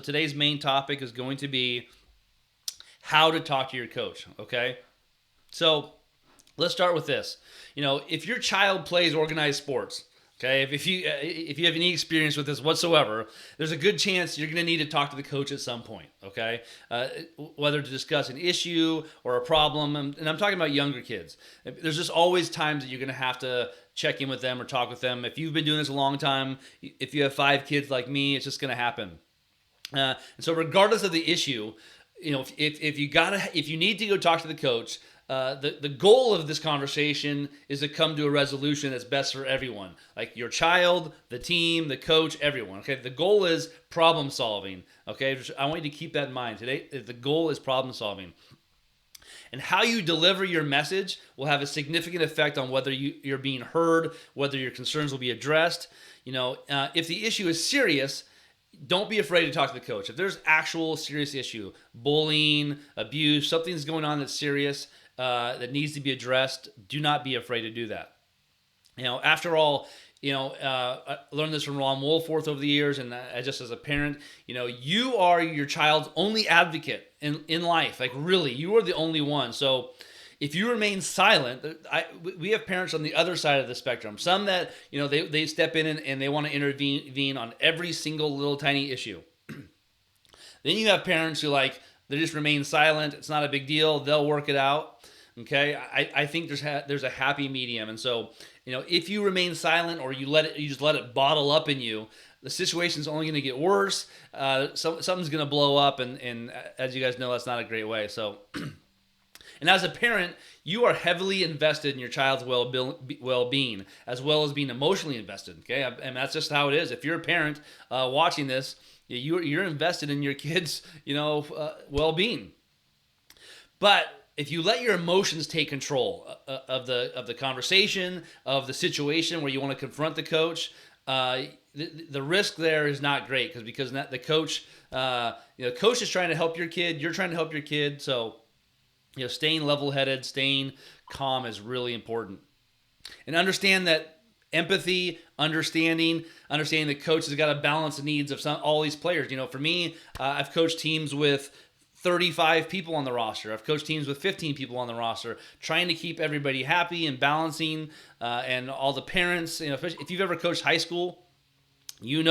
Today's main topic is going to be how to talk to your coach, okay? So let's start with this. If your child plays organized sports, okay, if you have any experience with this whatsoever, there's a good chance you're going to need to talk to the coach at some point, okay? Whether to discuss an issue or a problem, and I'm talking about younger kids. There's just always times that you're going to have to check in with them or talk with them. If you've been doing this a long time, if you have 5 kids like me, it's just going to happen. And so, regardless of the issue, if you need to go talk to the coach, the goal of this conversation is to come to a resolution that's best for everyone, like your child, the team, the coach, everyone. Okay, the goal is problem solving. Okay, I want you to keep that in mind today. The goal is problem solving. And how you deliver your message will have a significant effect on whether you're being heard, whether your concerns will be addressed. If the issue is serious, don't be afraid to talk to the coach. If there's actual serious issue, bullying, abuse, something's going on that's serious, that needs to be addressed, do not be afraid to do that. After all, I learned this from Ron Wolforth over the years, and just as a parent, you are your child's only advocate in life. Like, really, you are the only one. So if you remain silent, we have parents on the other side of the spectrum. Some that, they step in and they want to intervene on every single little tiny issue. Then you have parents who they just remain silent. It's not a big deal. They'll work it out. Okay, I think there's a happy medium, and so if you remain silent or you just let it bottle up in you, the situation's only going to get worse. Something's going to blow up, and as you guys know, that's not a great way. So. And as a parent, you are heavily invested in your child's well-being, as well as being emotionally invested. Okay, and that's just how it is. If you're a parent watching this, you're invested in your kids' well-being. But if you let your emotions take control of the conversation, of the situation where you want to confront the coach, the risk there is not great because the coach, coach is trying to help your kid. You're trying to help your kid, so. Staying level-headed, staying calm is really important. And understand that empathy, understanding the coach has got to balance the needs of all these players. For me, I've coached teams with 35 people on the roster. I've coached teams with 15 people on the roster, trying to keep everybody happy and balancing, and all the parents. If you've ever coached high school, that's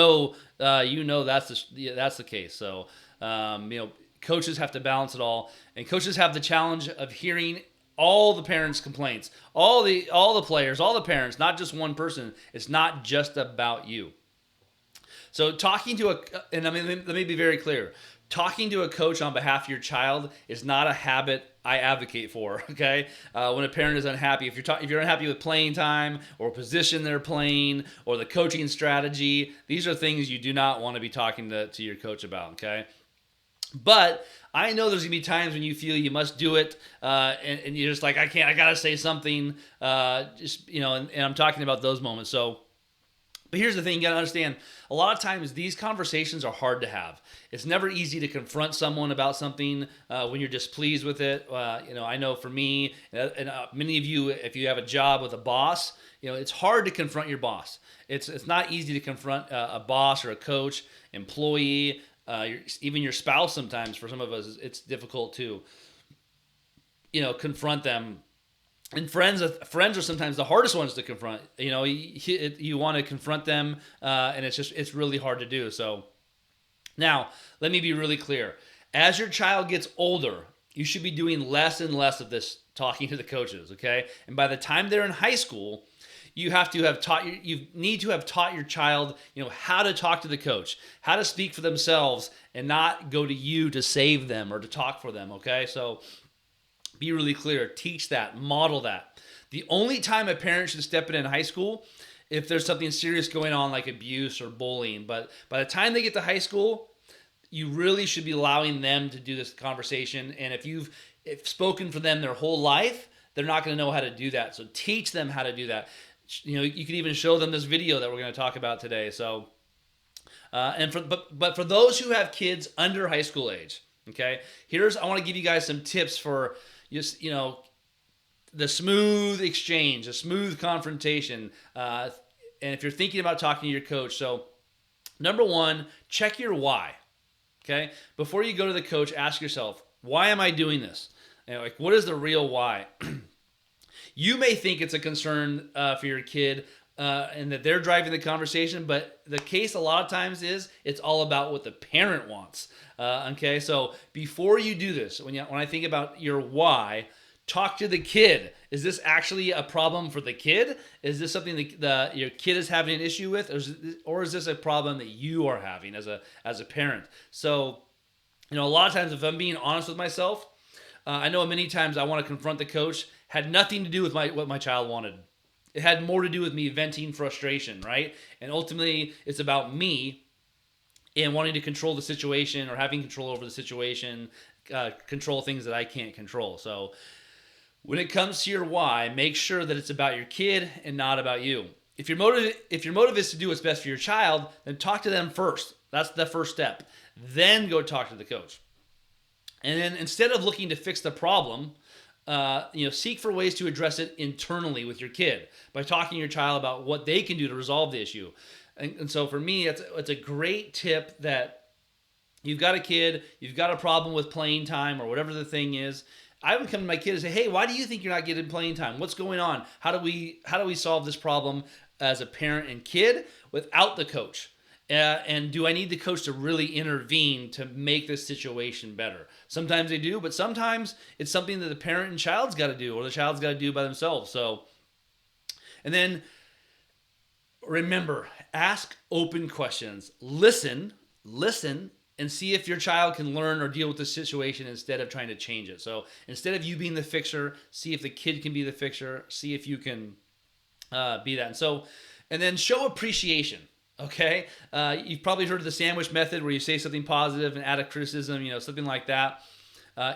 the case. So, coaches have to balance it all, and coaches have the challenge of hearing all the parents' complaints, all the players, all the parents, not just one person. It's not just about you. So let me be very clear. Talking to a coach on behalf of your child is not a habit I advocate for. Okay, when a parent is unhappy, if you're unhappy with playing time or position they're playing or the coaching strategy, these are things you do not want to be talking to your coach about. Okay. But I know there's going to be times when you feel you must do it, and you're just like, I can't, I got to say something, and I'm talking about those moments. So, but here's the thing, you got to understand, a lot of times these conversations are hard to have. It's never easy to confront someone about something when you're displeased with it. I know for me, and many of you, if you have a job with a boss, it's hard to confront your boss. It's not easy to confront a boss or a coach, employee, even your spouse. Sometimes for some of us it's difficult to confront them, and friends are sometimes the hardest ones to confront. You want to confront them, and it's really hard to do. So now let me be really clear. As your child gets older, you should be doing less and less of this talking to the coaches. Okay, and by the time they're in high school, you need to have taught your child, how to talk to the coach, how to speak for themselves, and not go to you to save them or to talk for them. Okay, so be really clear. Teach that. Model that. The only time a parent should step in high school, if there's something serious going on like abuse or bullying. But by the time they get to high school, you really should be allowing them to do this conversation. And if you've spoken for them their whole life, they're not going to know how to do that. So teach them how to do that. You can even show them this video that we're going to talk about today. So, but for those who have kids under high school age, okay, I want to give you guys some tips for just the smooth exchange, a smooth confrontation. And if you're thinking about talking to your coach, so number one, check your why. Okay? Before you go to the coach, ask yourself, why am I doing this? Like, what is the real why? You may think it's a concern for your kid and that they're driving the conversation, but the case a lot of times is it's all about what the parent wants. Okay, so before you do this, when I think about your why, talk to the kid. Is this actually a problem for the kid? Is this something that your kid is having an issue with, or is this a problem that you are having as a parent? So, a lot of times, if I'm being honest with myself, I know many times I want to confront the coach. Had nothing to do with what my child wanted. It had more to do with me venting frustration, right? And ultimately, it's about me and wanting to control the situation or having control over the situation, control things that I can't control. So when it comes to your why, make sure that it's about your kid and not about you. If your motive is to do what's best for your child, then talk to them first. That's the first step. Then go talk to the coach. And then instead of looking to fix the problem, seek for ways to address it internally with your kid by talking to your child about what they can do to resolve the issue. And so for me, it's a great tip that you've got a kid, you've got a problem with playing time or whatever the thing is. I would come to my kid and say, hey, why do you think you're not getting playing time? What's going on? How do we solve this problem as a parent and kid without the coach? And do I need the coach to really intervene to make this situation better? Sometimes they do, but sometimes it's something that the parent and child's got to do, or the child's got to do by themselves. So, and then remember, ask open questions. Listen, and see if your child can learn or deal with the situation instead of trying to change it. So instead of you being the fixer, see if the kid can be the fixer. See if you can be that. And then show appreciation. Okay, you've probably heard of the sandwich method where you say something positive and add a criticism, something like that.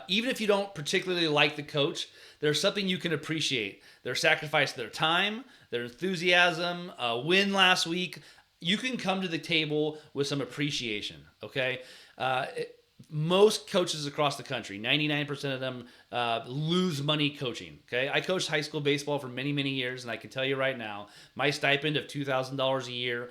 Even if you don't particularly like the coach, there's something you can appreciate. Their sacrifice of their time, their enthusiasm, a win last week. You can come to the table with some appreciation, okay? Most coaches across the country, 99% of them lose money coaching, okay? I coached high school baseball for many, many years, and I can tell you right now, my stipend of $2,000 a year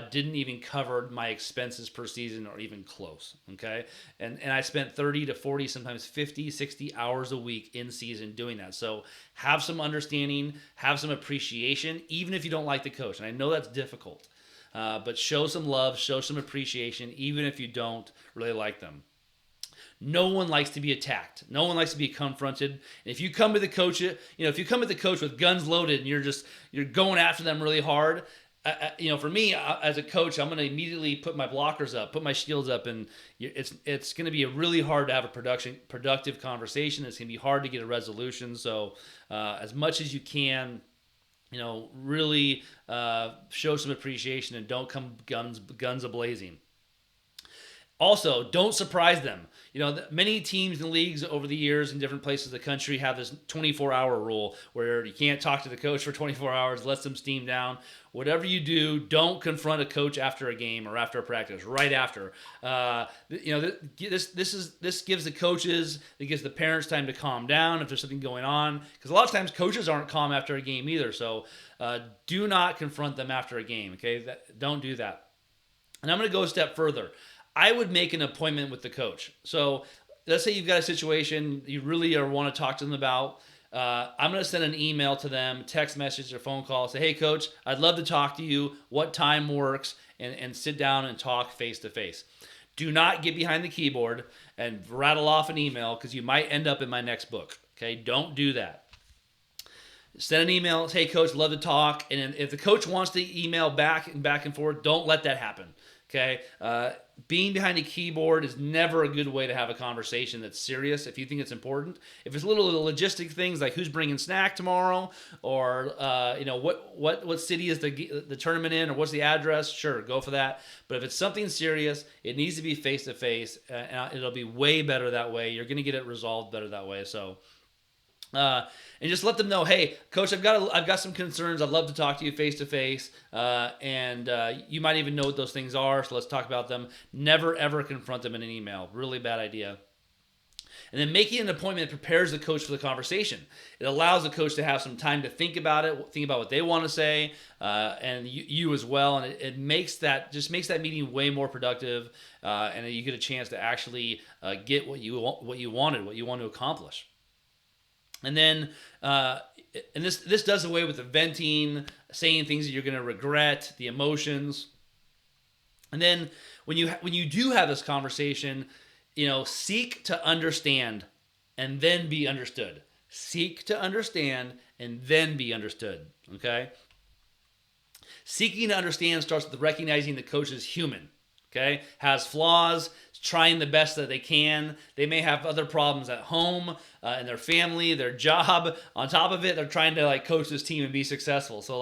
didn't even cover my expenses per season or even close, okay? And I spent 30 to 40, sometimes 50, 60 hours a week in season doing that. So have some understanding, have some appreciation, even if you don't like the coach. And I know that's difficult, but show some love, show some appreciation, even if you don't really like them. No one likes to be attacked. No one likes to be confronted. And if you come to the coach, if you come to the coach with guns loaded and you're going after them really hard, for me as a coach, I'm going to immediately put my blockers up, put my shields up, and it's going to be really hard to have a productive conversation. It's going to be hard to get a resolution. So as much as you can, really show some appreciation and don't come guns a-blazing. Also, don't surprise them. Many teams and leagues over the years in different places of the country have this 24-hour rule where you can't talk to the coach for 24 hours, let them steam down. Whatever you do, don't confront a coach after a game or after a practice, right after. This gives the coaches, it gives the parents time to calm down if there's something going on. Because a lot of times coaches aren't calm after a game either. So do not confront them after a game, okay? Don't do that. And I'm going to go a step further. I would make an appointment with the coach. So let's say you've got a situation you really want to talk to them about. I'm going to send an email to them, text message or phone call. Say, hey, coach, I'd love to talk to you. What time works? And sit down and talk face to face. Do not get behind the keyboard and rattle off an email because you might end up in my next book. Okay, don't do that. Send an email. Hey, coach, love to talk. And if the coach wants to email back and forth, don't let that happen. Okay, being behind a keyboard is never a good way to have a conversation that's serious. If you think it's important, if it's little logistic things like who's bringing snack tomorrow, or what city is the tournament in, or what's the address, sure, go for that. But if it's something serious, it needs to be face to face, and it'll be way better that way. You're going to get it resolved better that way. So. And just let them know, hey, coach, I've got some concerns. I'd love to talk to you face to face, and you might even know what those things are. So let's talk about them. Never ever confront them in an email. Really bad idea. And then making an appointment prepares the coach for the conversation. It allows the coach to have some time to think about it, think about what they want to say, and you as well. And it makes that meeting way more productive, and you get a chance to actually get what you wanted, what you want to accomplish. And then, and this does away with the venting, saying things that you're going to regret, the emotions. And then when you do have this conversation, seek to understand and then be understood. Seek to understand and then be understood. Okay? Seeking to understand starts with recognizing the coach is human. Okay? Has flaws, trying the best that they can. They may have other problems at home, in their family, their job. On top of it, they're trying to coach this team and be successful. So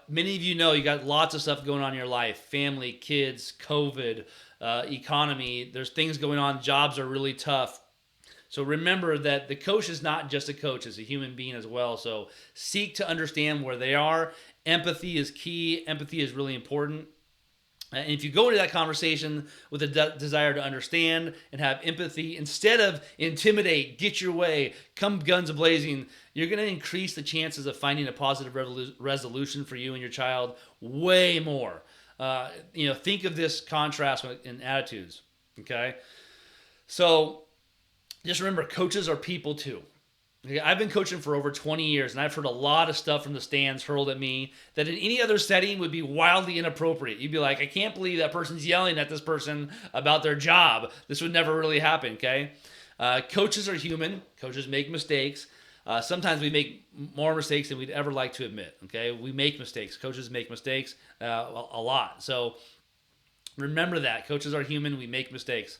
many of you got lots of stuff going on in your life, family, kids, COVID, economy. There's things going on. Jobs are really tough. So remember that the coach is not just a coach, it's a human being as well. So seek to understand where they are. Empathy is key. Empathy is really important. And if you go into that conversation with a desire to understand and have empathy, instead of intimidate, get your way, come guns a-blazing, you're going to increase the chances of finding a positive resolution for you and your child way more. Think of this contrast in attitudes, okay? So just remember, coaches are people too. Okay, I've been coaching for over 20 years, and I've heard a lot of stuff from the stands hurled at me that in any other setting would be wildly inappropriate. You'd be like, I can't believe that person's yelling at this person about their job. This would never really happen, okay? Coaches are human. Coaches make mistakes. Sometimes we make more mistakes than we'd ever like to admit, okay? We make mistakes. Coaches make mistakes a lot. So remember that. Coaches are human. We make mistakes.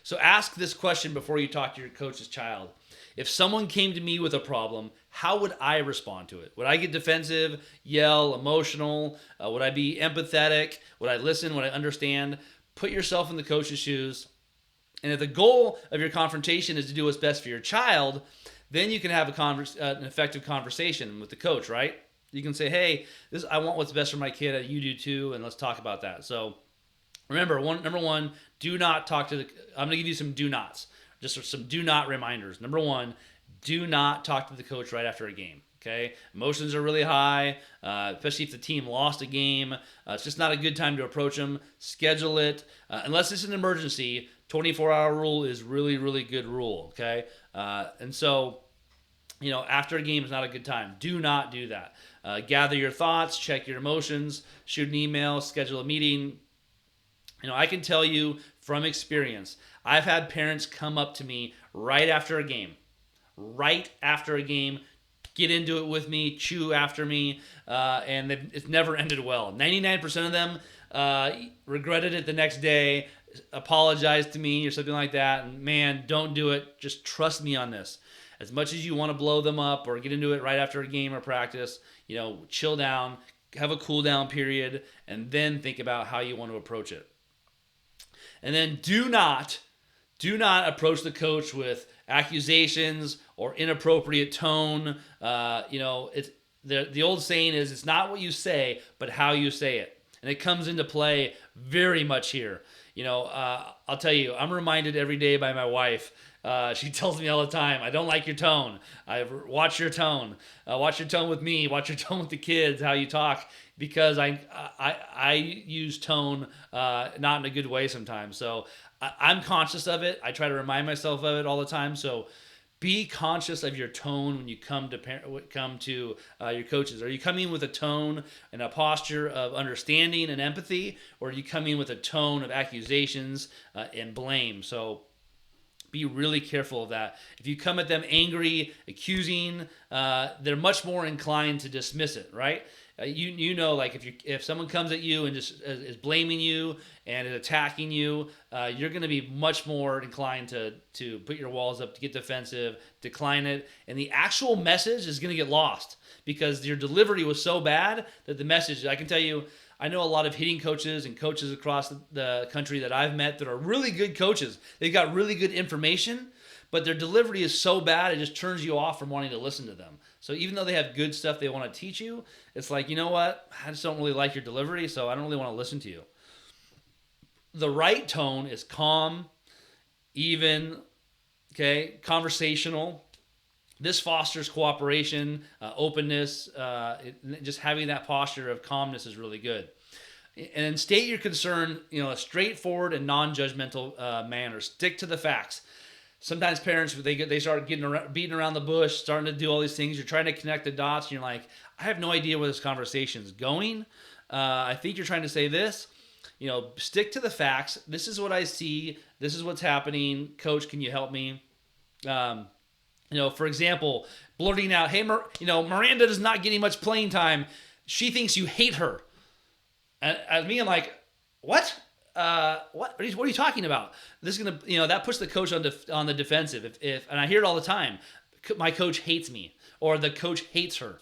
So ask this question before you talk to your coach's child. If someone came to me with a problem, how would I respond to it? Would I get defensive, yell, emotional? Would I be empathetic? Would I listen? Would I understand? Put yourself in the coach's shoes. And if the goal of your confrontation is to do what's best for your child, then you can have an effective conversation with the coach, right? You can say, hey, I want what's best for my kid. You do too, and let's talk about that. So remember, number one, do not talk to I'm going to give you some do nots. Just some do not reminders. Number one, do not talk to the coach right after a game. Okay, emotions are really high, especially if the team lost a game. It's just not a good time to approach them. Schedule it unless it's an emergency. 24-hour rule is really, really good rule. Okay, and so after a game is not a good time. Do not do that. Gather your thoughts, check your emotions, shoot an email, schedule a meeting. I can tell you from experience, I've had parents come up to me right after a game, get into it with me, chew after me, and it's never ended well. 99% of them regretted it the next day, apologized to me or something like that, and man, don't do it. Just trust me on this. As much as you want to blow them up or get into it right after a game or practice, chill down, have a cool down period, and then think about how you want to approach it. And then do not approach the coach with accusations or inappropriate tone. It's the old saying is, it's not what you say, but how you say it. And it comes into play very much here. I'll tell you, I'm reminded every day by my wife. She tells me all the time, I don't like your tone. Watch your tone. Watch your tone with me. Watch your tone with the kids, how you talk. Because I use tone not in a good way sometimes. So I'm conscious of it. I try to remind myself of it all the time. So be conscious of your tone when you come to your coaches. Are you coming with a tone and a posture of understanding and empathy, or are you coming with a tone of accusations and blame? So be really careful of that. If you come at them angry, accusing, they're much more inclined to dismiss it, right? If someone comes at you and just is blaming you and is attacking you, you're going to be much more inclined to put your walls up, to get defensive, decline it, and the actual message is going to get lost because your delivery was so bad that the message. I can tell you, I know a lot of hitting coaches and coaches across the country that I've met that are really good coaches. They've got really good information, but their delivery is so bad it just turns you off from wanting to listen to them. So even though they have good stuff they want to teach you, it's like, you know what? I just don't really like your delivery, so I don't really want to listen to you. The right tone is calm, even, Okay, conversational. This fosters cooperation, openness, just having that posture of calmness is really good. And then state your concern, a straightforward and non-judgmental manner. Stick to the facts. Sometimes parents they start beating around the bush, starting to do all these things. You're trying to connect the dots, and you're like, I have no idea where this conversation is going. I think you're trying to say this. Stick to the facts. This is what I see. This is what's happening. Coach, can you help me? For example, blurting out, hey, Miranda is not getting much playing time. She thinks you hate her. And as me, I'm like, what? What are you talking about? This is gonna, that puts the coach on the defensive. And I hear it all the time. My coach hates me, or the coach hates her.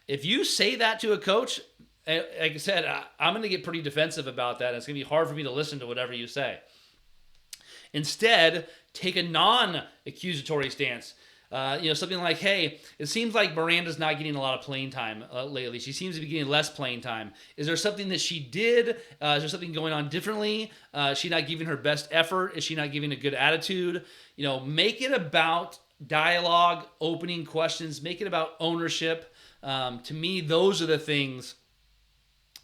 If you say that to a coach, like I said, I'm gonna get pretty defensive about that. And it's gonna be hard for me to listen to whatever you say. Instead, take a non-accusatory stance. Something like, hey, it seems like Miranda's not getting a lot of playing time lately. She seems to be getting less playing time. Is there something that she did? Is there something going on differently? Is she not giving her best effort? Is she not giving a good attitude? Make it about dialogue, opening questions. Make it about ownership. To me, those are the things,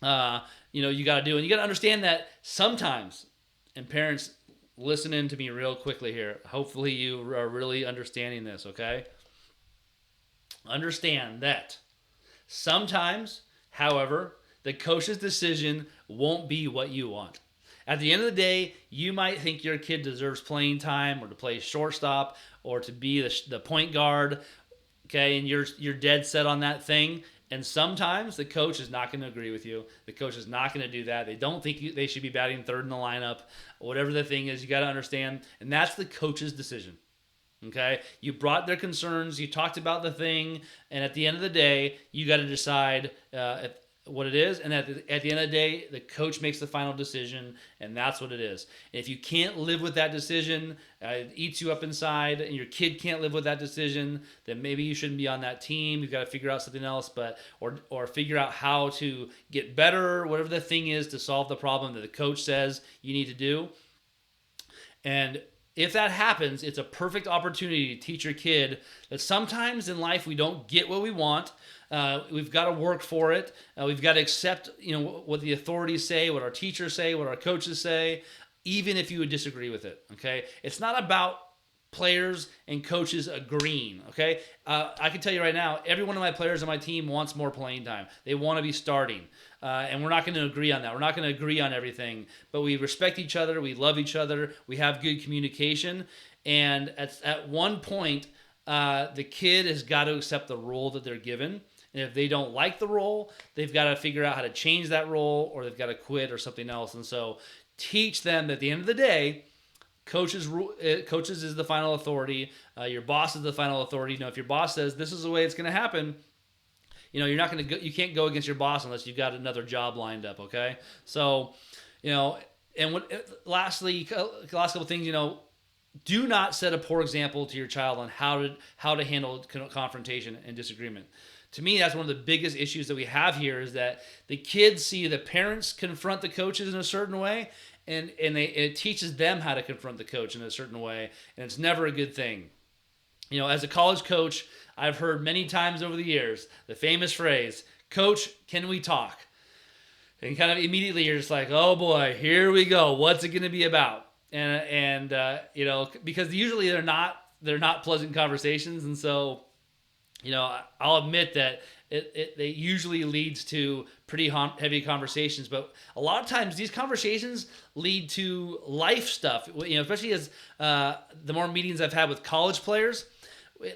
you got to do. And you got to understand that sometimes, and parents, listen in to me real quickly here. Hopefully you are really understanding this, okay? Understand that sometimes, however, the coach's decision won't be what you want. At the end of the day, you might think your kid deserves playing time, or to play shortstop, or to be the point guard, okay? And you're dead set on that thing. And sometimes the coach is not going to agree with you. The coach is not going to do that. They don't think they should be batting third in the lineup. Whatever the thing is, you got to understand. And that's the coach's decision. Okay? You brought their concerns. You talked about the thing. And at the end of the day, you got to decide what it is. And at the end of the day, the coach makes the final decision. And that's what it is. And if you can't live with that decision, it eats you up inside, and your kid can't live with that decision, then maybe you shouldn't be on that team. You've got to figure out something else, or figure out how to get better, whatever the thing is to solve the problem that the coach says you need to do. And if that happens, it's a perfect opportunity to teach your kid that sometimes in life we don't get what we want. We've got to work for it. We've got to accept, what the authorities say, what our teachers say, what our coaches say, even if you would disagree with it. Okay, it's not about players and coaches agreeing. Okay, I can tell you right now, every one of my players on my team wants more playing time. They want to be starting, and we're not going to agree on that. We're not going to agree on everything, but we respect each other. We love each other. We have good communication, and at one point, the kid has got to accept the role that they're given. And if they don't like the role, they've got to figure out how to change that role, or they've got to quit or something else. And so teach them that at the end of the day, coaches is the final authority. Your boss is the final authority. If your boss says this is the way it's going to happen, you're not going to you can't go against your boss unless you've got another job lined up. Okay. So, and lastly, last couple things, do not set a poor example to your child on how to handle confrontation and disagreement. To me, that's one of the biggest issues that we have here, is that the kids see the parents confront the coaches in a certain way, and it teaches them how to confront the coach in a certain way, and it's never a good thing. As a college coach, I've heard many times over the years the famous phrase, "Coach, can we talk?" And kind of immediately you're just like, oh boy, here we go. What's it going to be about? And because usually they're not pleasant conversations, and so I'll admit that it usually leads to pretty heavy conversations, but a lot of times these conversations lead to life stuff. Especially as the more meetings I've had with college players,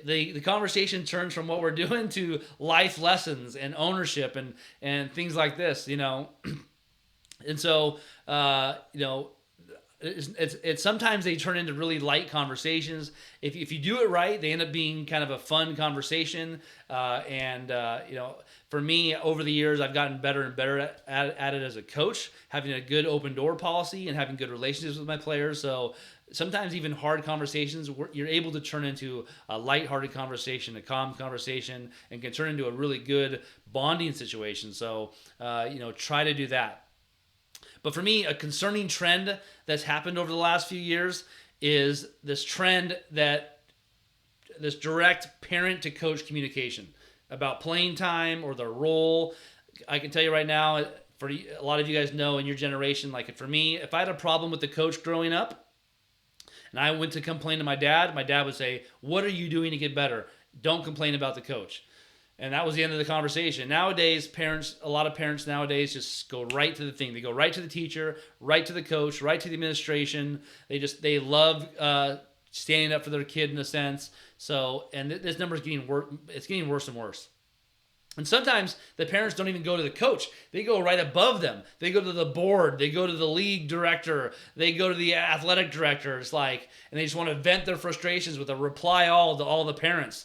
the conversation turns from what we're doing to life lessons and ownership and things like this. And so it's sometimes they turn into really light conversations. If you do it right, they end up being kind of a fun conversation. For me, over the years, I've gotten better and better at it as a coach, having a good open door policy and having good relationships with my players. So sometimes even hard conversations, you're able to turn into a lighthearted conversation, a calm conversation, and can turn into a really good bonding situation. So, try to do that. But for me, a concerning trend that's happened over the last few years is this trend that this direct parent to coach communication about playing time or their role. I can tell you right now, for a lot of you guys know in your generation, like for me, if I had a problem with the coach growing up and I went to complain to my dad would say, "What are you doing to get better? Don't complain about the coach." And that was the end of the conversation. Nowadays, a lot of parents nowadays just go right to the thing. They go right to the teacher, right to the coach, right to the administration. They love standing up for their kid in a sense. So, and this number is getting worse. It's getting worse and worse. And sometimes the parents don't even go to the coach. They go right above them. They go to the board. They go to the league director. They go to the athletic director. It's like, and they just want to vent their frustrations with a reply all to all the parents.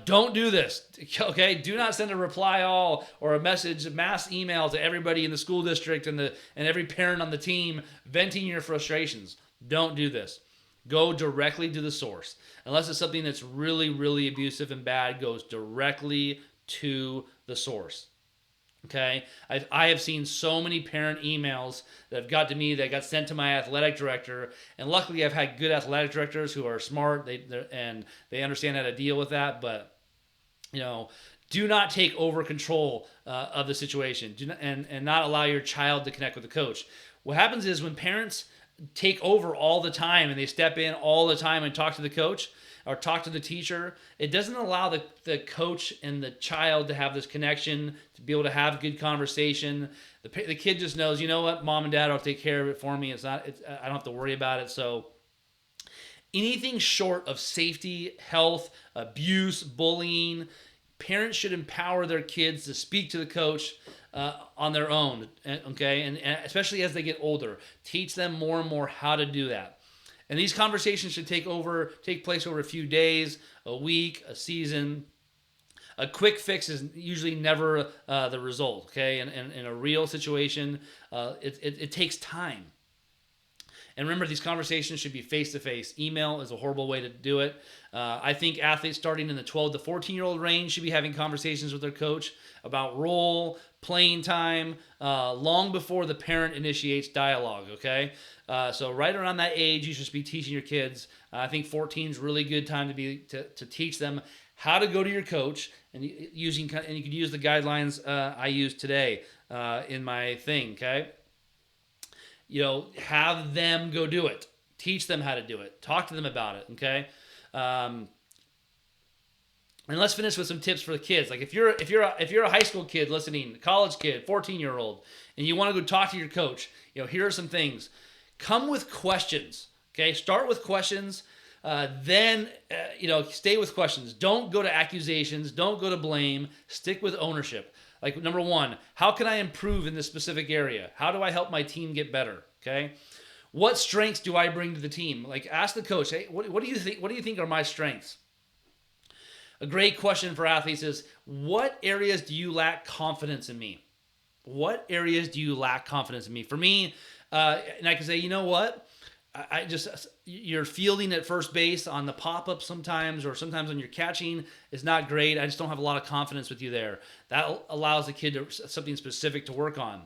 Don't do this, okay? Do not send a reply all or a mass email to everybody in the school district and every parent on the team venting your frustrations. Don't do this. Go directly to the source. Unless it's something that's really, really abusive and bad, goes directly to the source. Okay, I have seen so many parent emails that have got to me that got sent to my athletic director, and luckily I've had good athletic directors who are smart. They understand how to deal with that. But do not take over control of the situation. And not allow your child to connect with the coach. What happens is when parents take over all the time and they step in all the time and talk to the coach or talk to the teacher, it doesn't allow the coach and the child to have this connection, to be able to have good conversation. The kid just knows, you know what, mom and dad will take care of it for me. I don't have to worry about it. So anything short of safety, health, abuse, bullying, parents should empower their kids to speak to the coach on their own, okay? And especially as they get older, teach them more and more how to do that. And these conversations should take place over a few days, a week, a season. A quick fix is usually never the result, okay? And in a real situation, it takes time. And remember, these conversations should be face-to-face. Email is a horrible way to do it. I think athletes starting in the 12 to 14-year-old range should be having conversations with their coach about role, playing time, long before the parent initiates dialogue, okay? So right around that age, you should be teaching your kids. I think 14 is a really good time to teach them how to go to your coach, and you could use the guidelines I use today in my thing, okay? Have them go do it. Teach them how to do it. Talk to them about it, okay? And let's finish with some tips for the kids. Like if you're a high school kid listening, college kid, 14-year-old, and you want to go talk to your coach, here are some things. Come with questions, okay? Start with questions. Then stay with questions. Don't go to accusations. Don't go to blame. Stick with ownership. Like, number one, how can I improve in this specific area? How do I help my team get better? Okay. What strengths do I bring to the team? Like, ask the coach, hey, what do you think? What do you think are my strengths? A great question for athletes is, what areas do you lack confidence in me? What areas do you lack confidence in me? For me, and I can say, you know what? You're fielding at first base on the pop-up sometimes, or sometimes when you're catching is not great. I just don't have a lot of confidence with you there. That allows the kid something specific to work on.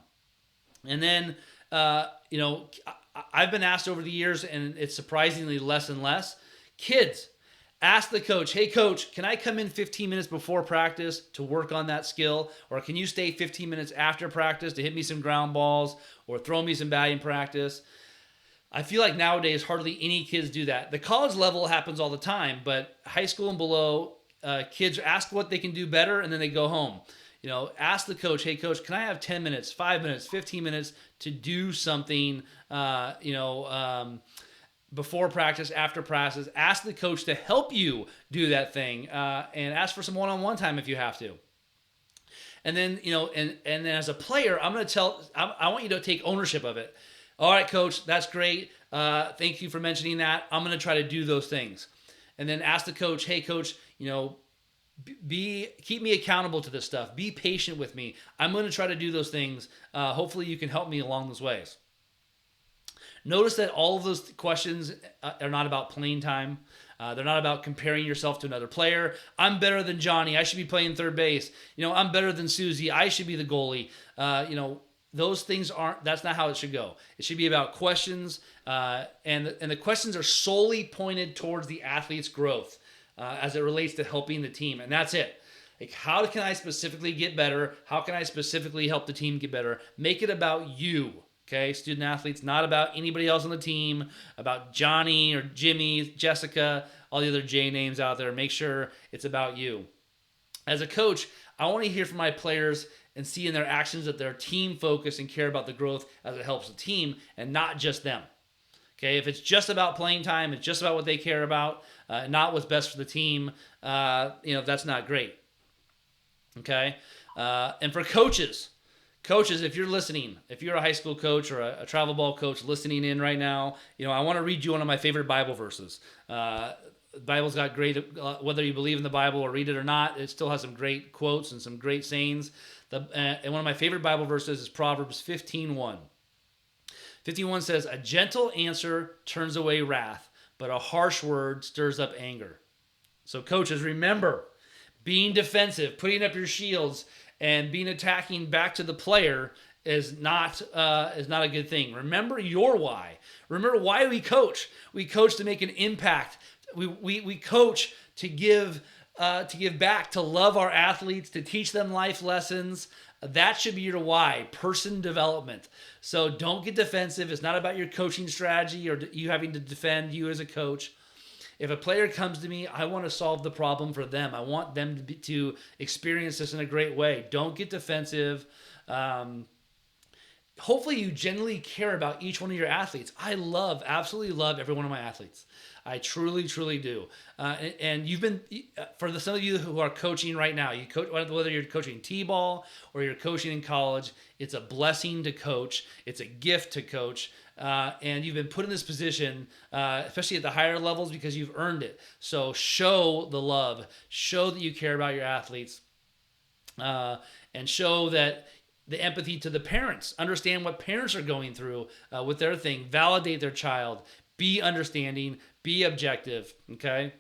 And then, I've been asked over the years, and it's surprisingly less and less. Kids, ask the coach, hey coach, can I come in 15 minutes before practice to work on that skill? Or can you stay 15 minutes after practice to hit me some ground balls or throw me some batting practice? I feel like nowadays hardly any kids do that. The college level happens all the time, but high school and below, kids ask what they can do better, and then they go home. Ask the coach, hey coach, can I have 10 minutes, 5 minutes, 15 minutes to do something, before practice, after practice. Ask the coach to help you do that thing, and ask for some one-on-one time if you have to. And then, and then as a player, I want you to take ownership of it. All right, coach, that's great. Thank you for mentioning that. I'm going to try to do those things. And then ask the coach, hey, coach, keep me accountable to this stuff. Be patient with me. I'm going to try to do those things. Hopefully you can help me along those ways. Notice that all of those questions are not about playing time. They're not about comparing yourself to another player. I'm better than Johnny. I should be playing third base. I'm better than Susie. I should be the goalie. Those things that's not how it should go. It should be about questions, and the questions are solely pointed towards the athlete's growth. as it relates to helping the team. And that's it. Like, how can I specifically get better? How can I specifically help the team get better? Make it about you, okay? Student athletes, not about anybody else on the team, about Johnny or Jimmy, Jessica, all the other J names out there. Make sure it's about you. As a coach, I want to hear from my players and see in their actions that they're team focused and care about the growth as it helps the team and not just them. Okay, if it's just about playing time, it's just about what they care about, not what's best for the team, that's not great. Okay, and for coaches, if you're listening, if you're a high school coach or a travel ball coach listening in right now, I want to read you one of my favorite Bible verses. The Bible's got great, whether you believe in the Bible or read it or not, it still has some great quotes and some great sayings. And one of my favorite Bible verses is Proverbs 15:1. 15:1 says, "A gentle answer turns away wrath, but a harsh word stirs up anger." So coaches, remember, being defensive, putting up your shields, and being attacking back to the player is not a good thing. Remember your why. Remember why we coach. We coach to make an impact. We coach to give back, to love our athletes, to teach them life lessons. That should be your why, person development. So don't get defensive. It's not about your coaching strategy or you having to defend you as a coach. If a player comes to me, I want to solve the problem for them. I want them to experience this in a great way. Don't get defensive. Hopefully you genuinely care about each one of your athletes. I absolutely love every one of my athletes. I truly, truly do. And you've been, for some of you who are coaching right now, you coach, whether you're coaching T-ball or you're coaching in college, it's a blessing to coach. It's a gift to coach. And you've been put in this position, especially at the higher levels, because you've earned it. So show the love. Show that you care about your athletes. And show that the empathy to the parents. Understand what parents are going through with their thing. Validate their child. Be understanding. Be objective. Okay?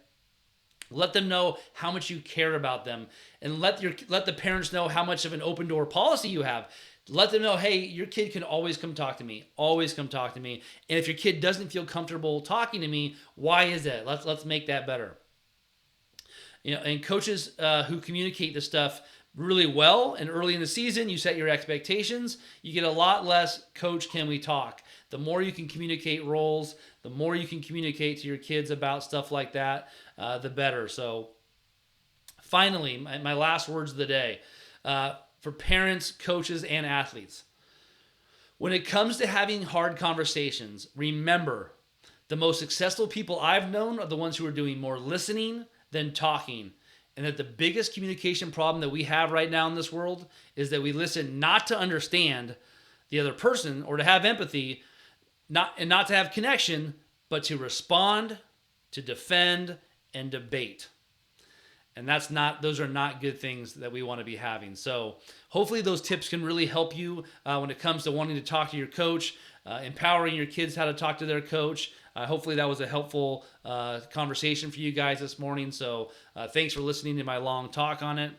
Let them know how much you care about them. And let the parents know how much of an open door policy you have. Let them know, hey, your kid can always come talk to me. Always come talk to me. And if your kid doesn't feel comfortable talking to me, why is that? Let's make that better. And coaches who communicate this stuff really well and early in the season, you set your expectations, you get a lot less, coach, can we talk? The more you can communicate roles, the more you can communicate to your kids about stuff like that, the better. So finally, my last words of the day. For parents, coaches, and athletes. When it comes to having hard conversations, remember, the most successful people I've known are the ones who are doing more listening than talking. And that the biggest communication problem that we have right now in this world is that we listen not to understand the other person or to have empathy, not to have connection, but to respond, to defend, and debate. And those are not good things that we want to be having. So hopefully those tips can really help you when it comes to wanting to talk to your coach, empowering your kids how to talk to their coach. Hopefully that was a helpful conversation for you guys this morning. So thanks for listening to my long talk on it.